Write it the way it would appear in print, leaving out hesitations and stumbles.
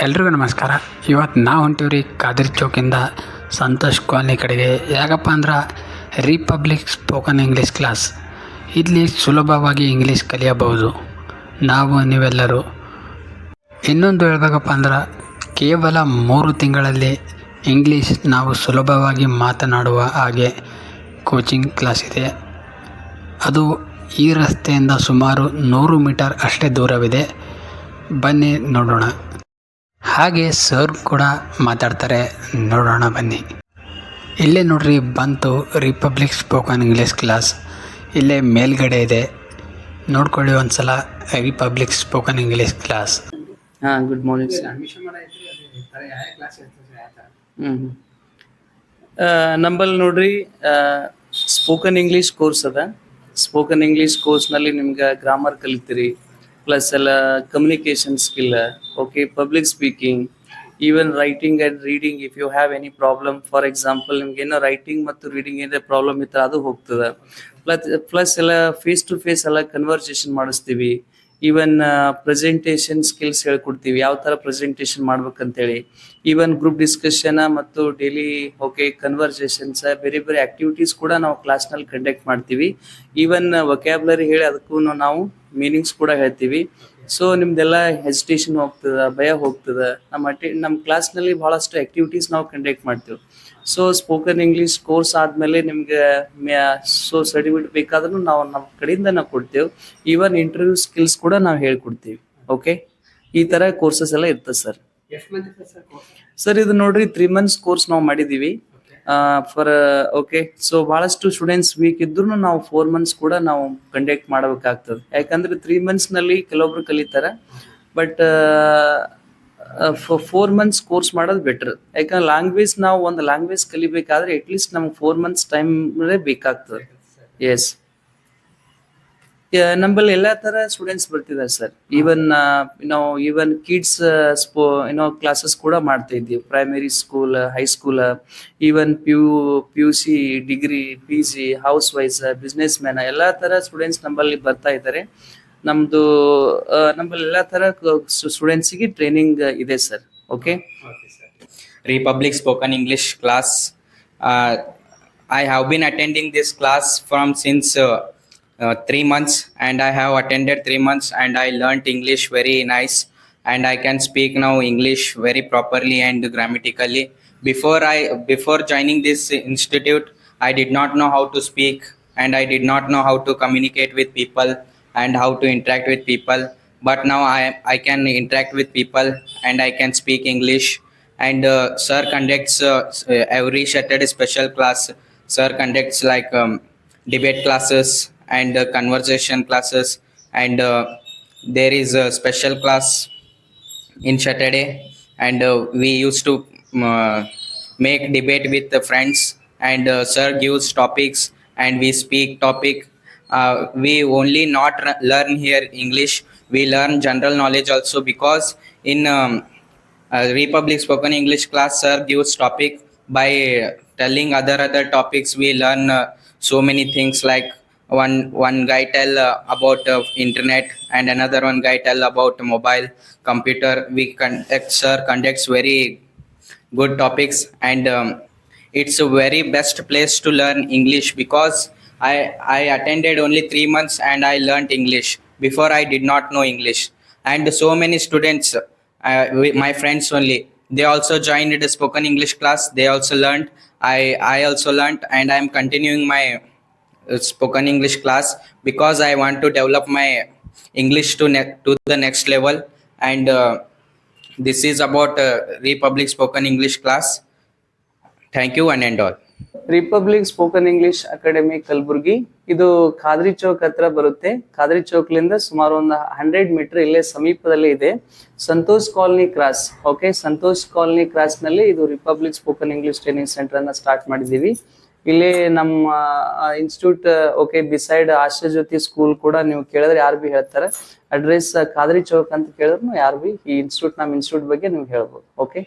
ಎಲ್ರಿಗೂ ನಮಸ್ಕಾರ. ಇವತ್ತು ನಾವು ಹೊಂಟಿವ್ರಿ ಕಾದ್ರಿ ಚೌಕಿಂದ ಸಂತೋಷ್ ಕಾಲನಿ ಕಡೆಗೆ. ಯಾಕಪ್ಪ ಅಂದ್ರೆ ರಿಪಬ್ಲಿಕ್ ಸ್ಪೋಕನ್ ಇಂಗ್ಲೀಷ್ ಕ್ಲಾಸ್. ಇಲ್ಲಿ ಸುಲಭವಾಗಿ ಇಂಗ್ಲೀಷ್ ಕಲಿಯಬಹುದು ನಾವು ನೀವೆಲ್ಲರೂ. ಇನ್ನೊಂದು ಹೇಳ್ಬೇಕಪ್ಪ ಅಂದ್ರೆ ಕೇವಲ 3 ತಿಂಗಳಲ್ಲಿ ಇಂಗ್ಲೀಷ್ ನಾವು ಸುಲಭವಾಗಿ ಮಾತನಾಡುವ ಹಾಗೆ ಕೋಚಿಂಗ್ ಕ್ಲಾಸ್ ಇದೆ. ಅದು ಈ ರಸ್ತೆಯಿಂದ ಸುಮಾರು 100 ಮೀಟರ್ ಅಷ್ಟೇ ದೂರವಿದೆ. ಬನ್ನಿ ನೋಡೋಣ. ಹಾಗೆ ಸರ್ ಕೂಡ ಮಾತಾಡ್ತಾರೆ, ನೋಡೋಣ ಬನ್ನಿ. ಇಲ್ಲೇ ನೋಡ್ರಿ ಬಂತು ರಿಪಬ್ಲಿಕ್ ಸ್ಪೋಕನ್ ಇಂಗ್ಲೀಷ್ ಕ್ಲಾಸ್. ಇಲ್ಲೇ ಮೇಲ್ಗಡೆ ಇದೆ, ನೋಡ್ಕೊಳ್ಳಿ ಒಂದ್ಸಲ Republic spoken English class. Good morning sir. ನಂಬಲ್ಲಿ ನೋಡ್ರಿ ಸ್ಪೋಕನ್ ಇಂಗ್ಲೀಷ್ ಕೋರ್ಸ್ ಅದ. ಸ್ಪೋಕನ್ ಇಂಗ್ಲೀಷ್ ಕೋರ್ಸ್ನಲ್ಲಿ ನಿಮ್ಗೆ ಗ್ರಾಮರ್ ಕಲಿತೀರಿ, ಪ್ಲಸ್ ಎಲ್ಲ communication skill, okay, public speaking, even writing and reading. If you have any problem, for example ನಿಮ್ಗೆ ಏನೋ ರೈಟಿಂಗ್ ಮತ್ತು ರೀಡಿಂಗ್ ಏನೇ ಪ್ರಾಬ್ಲಮ್ ಇತ್ತು ಅದು ಹೋಗ್ತದೆ. ಪ್ಲಸ್ ಎಲ್ಲ ಫೇಸ್ ಟು ಫೇಸ್ ಎಲ್ಲ ಕನ್ವರ್ಸೇಷನ್ ಮಾಡಿಸ್ತೀವಿ. ಈವನ್ ಪ್ರೆಸೆಂಟೇಷನ್ ಸ್ಕಿಲ್ಸ್ ಹೇಳ್ಕೊಡ್ತೀವಿ, ಯಾವ ಥರ ಪ್ರೆಸೆಂಟೇಷನ್ ಮಾಡ್ಬೇಕಂತೇಳಿ. ಈವನ್ ಗ್ರೂಪ್ ಡಿಸ್ಕಷನ್ ಮತ್ತು ಡೈಲಿ ಓಕೆ ಕನ್ವರ್ಸೇಷನ್ಸ್, ಬೇರೆ ಬೇರೆ ಆಕ್ಟಿವಿಟೀಸ್ ಕೂಡ ನಾವು ಕ್ಲಾಸ್ನಲ್ಲಿ ಕಂಡಕ್ಟ್ ಮಾಡ್ತೀವಿ. ಈವನ್ ವೊಕ್ಯಾಬ್ಲರಿ ಹೇಳಿ ಅದಕ್ಕೂ ನಾವು ಮೀನಿಂಗ್ಸ್ ಕೂಡ ಹೇಳ್ತೀವಿ. ಸೊ ನಿಮ್ದೆಲ್ಲ ಹೆಸಿಟೇಷನ್ ಹೋಗ್ತದೆ, ಭಯ ಹೋಗ್ತದೆ. ನಮ್ಮ ಕ್ಲಾಸ್ನಲ್ಲಿ ಭಾಳಷ್ಟು ಆಕ್ಟಿವಿಟೀಸ್ ನಾವು ಕಂಡಕ್ಟ್ ಮಾಡ್ತೀವಿ. ಸೊ ಸ್ಪೋಕನ್ ಇಂಗ್ಲೀಷ್ ಕೋರ್ಸ್ ಆದಮೇಲೆ ನಿಮ್ಗೆ ಸರ್ಟಿಫಿಕೇಟ್ ಬೇಕಾದ್ರೂ ನಾವು ನಮ್ಮ ಕಡೆಯಿಂದ ನಾವು ಕೊಡ್ತೇವೆ. ಈವನ್ ಇಂಟರ್ವ್ಯೂ ಸ್ಕಿಲ್ಸ್ ಕೂಡ ನಾವು ಹೇಳ್ಕೊಡ್ತೀವಿ. ಓಕೆ, ಈ ಥರ ಕೋರ್ಸಸ್ ಎಲ್ಲ ಇರ್ತದೆ ಸರ್. ಸರ್ ಇದು ನೋಡ್ರಿ 3 months ಕೋರ್ಸ್ ನಾವು ಮಾಡಿದ್ದೀವಿ ಫಾರ್ ಓಕೆ. ಸೊ ಭಾಳಷ್ಟು ಸ್ಟೂಡೆಂಟ್ಸ್ ವೀಕ್ ಇದ್ರೂ ನಾವು 4 months ಕೂಡ ನಾವು ಕಂಡಕ್ಟ್ ಮಾಡಬೇಕಾಗ್ತದೆ. ಯಾಕಂದ್ರೆ 3 monthsನಲ್ಲಿ ಕೆಲವೊಬ್ರು ಕಲಿತಾರೆ, ಬಟ್ 4 months ಕೋರ್ಸ್ ಮಾಡೋದು ಬೆಟರ್. ಯಾಕಂದ್ರೆ ಲ್ಯಾಂಗ್ವೇಜ್ ನಾವು ಒಂದು ಲ್ಯಾಂಗ್ವೇಜ್ ಕಲಿಬೇಕಾದ್ರೆ ಅಟ್ಲೀಸ್ಟ್ ನಮ್ಗೆ 4 months ಟೈಮ್ ಬೇಕಾಗ್ತದೆ. ಎಸ್, ನಮ್ಮಲ್ಲಿ ಎಲ್ಲ ಥರ ಸ್ಟೂಡೆಂಟ್ಸ್ ಬರ್ತಿದ್ದಾರೆ ಸರ್. ಈವನ್ ನಾವು ಈವನ್ ಕಿಡ್ಸ್ ಕ್ಲಾಸಸ್ ಕೂಡ ಮಾಡ್ತಾ ಇದ್ದೀವಿ. Primary school, high school, even PUC, degree, PG, housewives, businessman ಎಲ್ಲ ಥರ ಸ್ಟೂಡೆಂಟ್ಸ್ ನಮ್ಮಲ್ಲಿ ಬರ್ತಾ ಇದ್ದಾರೆ. ನಮ್ಮಲ್ಲಿ ಎಲ್ಲ ಥರ ಸ್ಟೂಡೆಂಟ್ಸಿಗೆ ಟ್ರೈನಿಂಗ್ ಇದೆ sir. Okay, Republic Spoken English class. I have been attending this class from since 3 months, and I have attended 3 months, and I learnt English very nice, and I can speak now English very properly and grammatically. Before joining this institute, I did not know how to speak, and I did not know how to communicate with people and how to interact with people. But now I can interact with people and I can speak English. And sir conducts every Saturday special class. Sir conducts like debate classes and conversation classes, and there is a special class in Saturday, and we used to make debate with the friends, and sir gives topics and we speak topic. We only not learn here English, we learn general knowledge also, because in Republic Spoken English class sir gives topic. By telling other topics we learn so many things, like one guy tell about internet, and another one guy tell about mobile computer. Sir conducts very good topics, and it's a very best place to learn English, because I attended only 3 months and I learnt English. Before I did not know English, and so many students, my friends only, they also joined the spoken English class. They also learned. I also learnt, and I am continuing my spoken English class, because I want to develop my English to the next level. And this is about Republic Spoken English class. Thank you, one and all. Republic spoken English academy Kalaburagi, ಇದು ಖಾದ್ರಿ ಚೌಕ್ ಹತ್ರ ಬರುತ್ತೆ. ಖಾದ್ರಿ ಚೌಕ್ಲಿಂದ ಸುಮಾರು ಒಂದು 100 metre ಇಲ್ಲೇ ಸಮೀಪದಲ್ಲೇ ಇದೆ. Santosh colony cross. Okay, Santosh colony cross ನಲ್ಲಿ ಇದು republic spoken English training centre ಅನ್ನ ಸ್ಟಾರ್ಟ್ ಮಾಡಿದೀವಿ. ಇಲ್ಲಿ ನಮ್ಮ ಇನ್ಸ್ಟಿಟ್ಯೂಟ್ ಓಕೆ ಬಿಸೈಡ್ ಆಶಾ ಜ್ಯೋತಿ ಸ್ಕೂಲ್ ಕೂಡ ನೀವು ಕೇಳಿದ್ರೆ ಯಾರು ಬಿ ಹೇಳ್ತಾರೆ. ಅಡ್ರೆಸ್ ಖಾದ್ರಿ ಚೌಕ್ ಅಂತ ಕೇಳಿದ್ರು ಯಾರು ಬಿ ಈ ಇನ್ಸ್ಟಿಟ್ಯೂಟ್, ನಮ್ಮ ಇನ್ಸ್ಟಿಟ್ಯೂಟ್ ಬಗ್ಗೆ ನೀವು ಹೇಳ್ಬೋದು. ಓಕೆ.